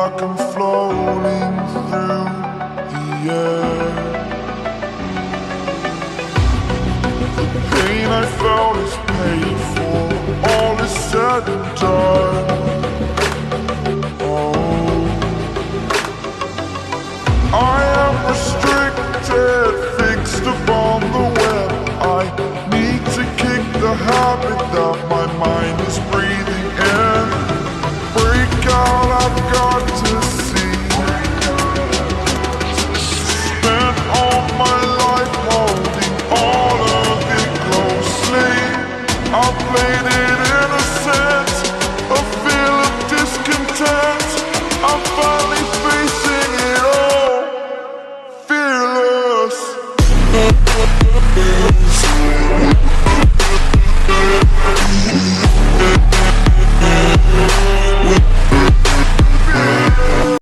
like I'm floating through the air. The pain I felt is paid for, all is said and done.